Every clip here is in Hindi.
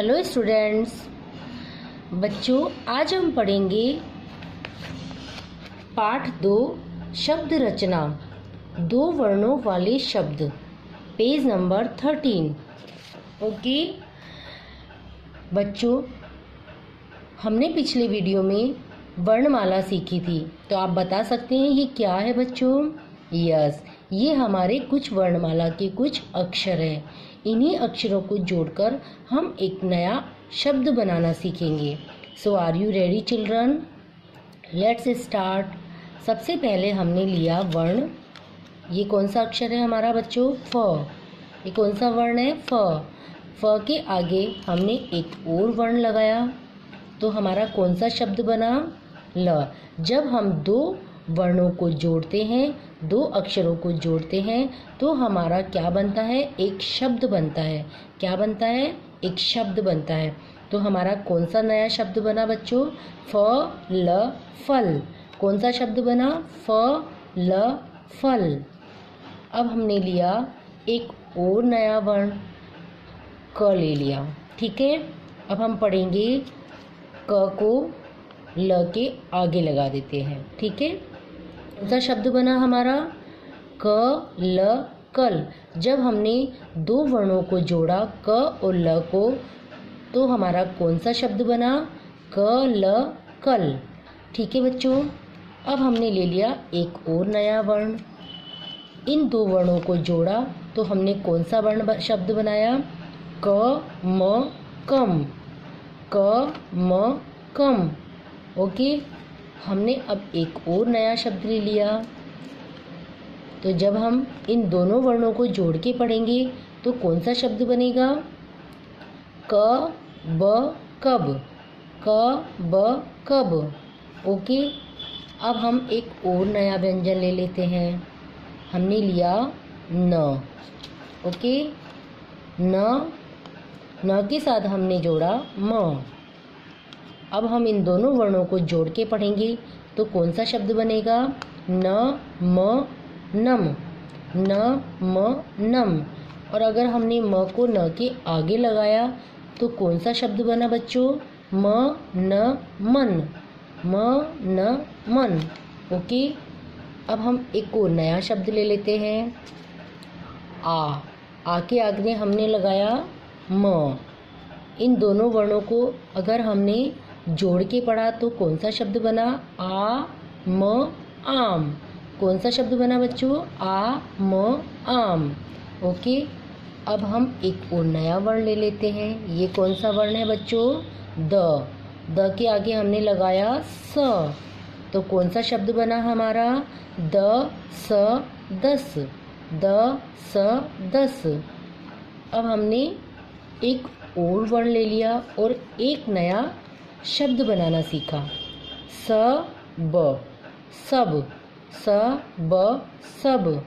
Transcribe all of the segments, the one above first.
हेलो स्टूडेंट्स, बच्चों आज हम पढ़ेंगे पाठ 2 शब्द रचना, 2 वर्णों वाले शब्द, पेज नंबर 13। ओके बच्चों, हमने पिछले वीडियो में वर्णमाला सीखी थी, तो आप बता सकते हैं ये क्या है बच्चों? यस, ये हमारे कुछ वर्णमाला के कुछ अक्षर हैं। इन्हीं अक्षरों को जोड़कर हम एक नया शब्द बनाना सीखेंगे। So are you ready children? Let's start. सबसे पहले हमने लिया वर्ण। ये कौन सा अक्षर है हमारा बच्चों? फ। ये कौन सा वर्ण है? फ। फ के आगे हमने एक और वर्ण लगाया, तो हमारा कौन सा शब्द बना? ल। जब हम 2 वर्णों को जोड़ते हैं, 2 अक्षरों को जोड़ते हैं, तो हमारा क्या बनता है? एक शब्द बनता है। क्या बनता है? एक शब्द बनता है। तो हमारा कौन सा नया शब्द बना बच्चों? फ ल फल। कौन सा शब्द बना? फ ल फल। अब हमने लिया एक और नया वर्ण, क ले लिया। ठीक है, अब हम पढ़ेंगे क को ल के आगे लगा देते हैं। ठीक है, कौन सा शब्द बना हमारा? क ल कल। जब हमने 2 वर्णों को जोड़ा, क और ल को, तो हमारा कौन सा शब्द बना? क ल कल। ठीक है बच्चों, अब हमने ले लिया एक और नया वर्ण। इन 2 वर्णों को जोड़ा तो हमने कौन सा वर्ण शब्द बनाया? क म कम। क म कम। ओके, हमने अब एक और नया शब्द ले लिया। तो जब हम इन दोनों वर्णों को जोड़ के पढ़ेंगे तो कौन सा शब्द बनेगा? क ब कब। क ब कब। ओके, अब हम एक और नया व्यंजन ले लेते हैं। हमने लिया न। ओके, न के साथ हमने जोड़ा म। अब हम इन दोनों वर्णों को जोड़ के पढ़ेंगे तो कौन सा शब्द बनेगा? न म नम। न म नम। और अगर हमने म को न के आगे लगाया तो कौन सा शब्द बना बच्चों? म न मन। म न मन। ओके, अब हम एक और नया शब्द ले लेते हैं। आ के आगे हमने लगाया म। इन दोनों वर्णों को अगर हमने जोड़ के पढ़ा तो कौन सा शब्द बना? आ म आम। कौन सा शब्द बना बच्चों? आ म आम। ओके, अब हम एक और नया वर्ण ले लेते हैं। ये कौन सा वर्ण है बच्चों? द के आगे हमने लगाया स, तो कौन सा शब्द बना हमारा? द स दस। द स दस। अब हमने एक और वर्ण ले लिया और एक नया शब्द बनाना सीखा। स ब सब। स ब सब।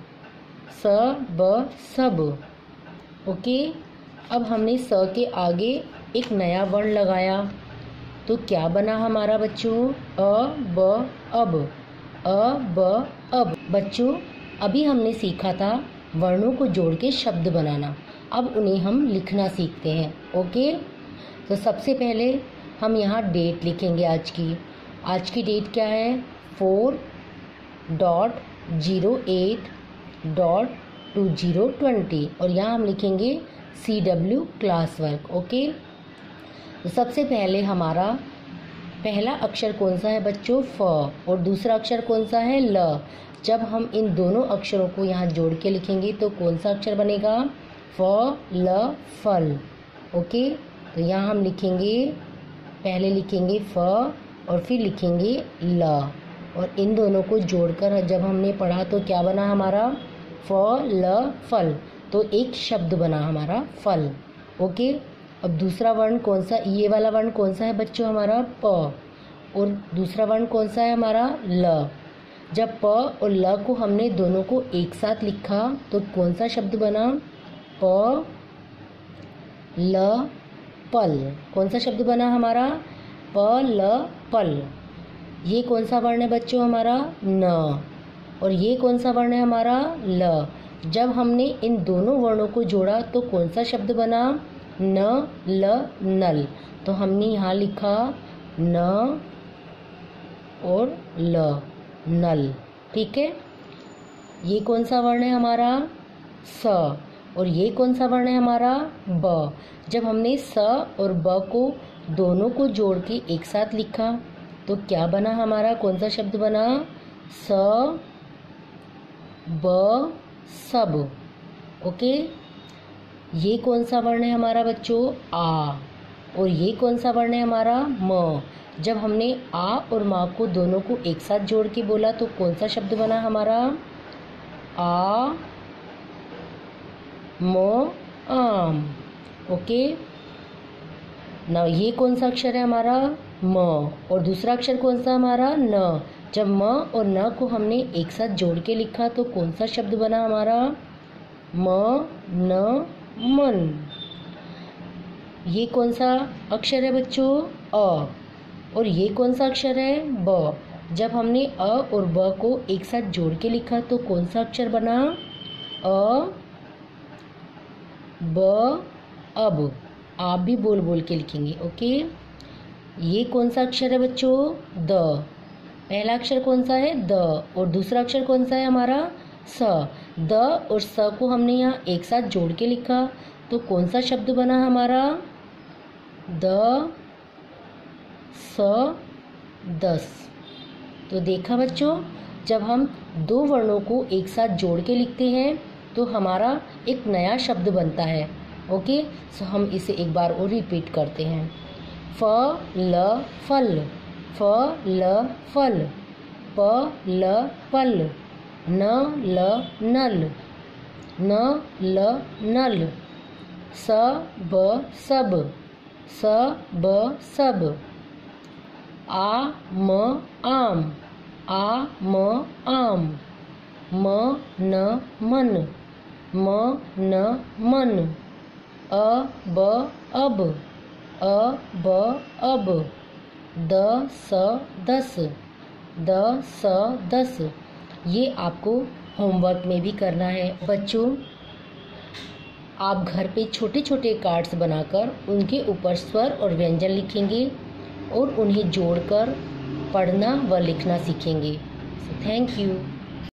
स ब सब। ओके, अब हमने स के आगे एक नया वर्ण लगाया, तो क्या बना हमारा बच्चों? अ ब अब। अ ब अब। बच्चों, अभी हमने सीखा था वर्णों को जोड़ के शब्द बनाना। अब उन्हें हम लिखना सीखते हैं। ओके, तो सबसे पहले हम यहाँ डेट लिखेंगे आज की। आज की डेट क्या है? 4.08.2020 और यहाँ हम लिखेंगे CW क्लास वर्क। ओके, तो सबसे पहले हमारा पहला अक्षर कौन सा है बच्चों? फ। और दूसरा अक्षर कौन सा है? ल। जब हम इन दोनों अक्षरों को यहाँ जोड़ के लिखेंगे तो कौन सा अक्षर बनेगा? फ ल फल। ओके, तो यहाँ हम लिखेंगे, पहले लिखेंगे फ और फिर लिखेंगे ल, और इन दोनों को जोड़कर जब हमने पढ़ा तो क्या बना हमारा? फ ल फल। तो एक शब्द बना हमारा फल। ओके, अब दूसरा वर्ण कौन सा? ये वाला वर्ण कौन सा है बच्चों? हमारा प। और दूसरा वर्ण कौन सा है हमारा? ल। जब प और ल को हमने दोनों को एक साथ लिखा तो कौन सा शब्द बना? प ल पल। कौन सा शब्द बना हमारा? प ल पल। ये कौन सा वर्ण है बच्चों? हमारा न। और ये कौन सा वर्ण है हमारा? ल। जब हमने इन दोनों वर्णों को जोड़ा तो कौन सा शब्द बना? न ल नल, तो हमने यहाँ लिखा न और ल, नल। ठीक है, ये कौन सा वर्ण है हमारा? स। और ये कौन सा वर्ण है हमारा? ब। जब हमने स और ब को दोनों को जोड़ के एक साथ लिखा तो क्या बना हमारा? कौन सा शब्द बना? स ब सब। ओके, ये कौन सा वर्ण है हमारा बच्चों? आ। और ये कौन सा वर्ण है हमारा? म। जब हमने आ और माँ को दोनों को एक साथ जोड़ के बोला तो कौन सा शब्द बना हमारा? आ म आम। ओके, ना ये कौन सा अक्षर है हमारा? म। और दूसरा अक्षर कौन सा हमारा? न। जब म और न को हमने एक साथ जोड़ के लिखा तो कौन सा शब्द बना हमारा? म न मन। ये कौन सा अक्षर है बच्चों? अ। और ये कौन सा अक्षर है? ब। जब हमने अ और ब को एक साथ जोड़ के लिखा तो कौन सा अक्षर बना? अ ब अब। आप भी बोल बोल के लिखेंगे। ओके, ये कौन सा अक्षर है बच्चों? द। पहला अक्षर कौन सा है? द। और दूसरा अक्षर कौन सा है हमारा? स। द और स को हमने यहाँ एक साथ जोड़ के लिखा तो कौन सा शब्द बना हमारा? द स दस। तो देखा बच्चों, जब हम दो वर्णों को एक साथ जोड़ के लिखते हैं तो हमारा एक नया शब्द बनता है। ओके, सो हम इसे एक बार और रिपीट करते हैं। फ ल फल, फ ल फल, प ल पल, न ल नल, न ल नल, स ब सब, स ब सब, आ म आम, आ म आम, म न मन, म न मन, अ ब अब, अ ब अब, द स दस, द स दस। ये आपको होमवर्क में भी करना है बच्चों। आप घर पे छोटे छोटे कार्ड्स बनाकर उनके ऊपर स्वर और व्यंजन लिखेंगे और उन्हें जोड़कर पढ़ना व लिखना सीखेंगे। Thank you.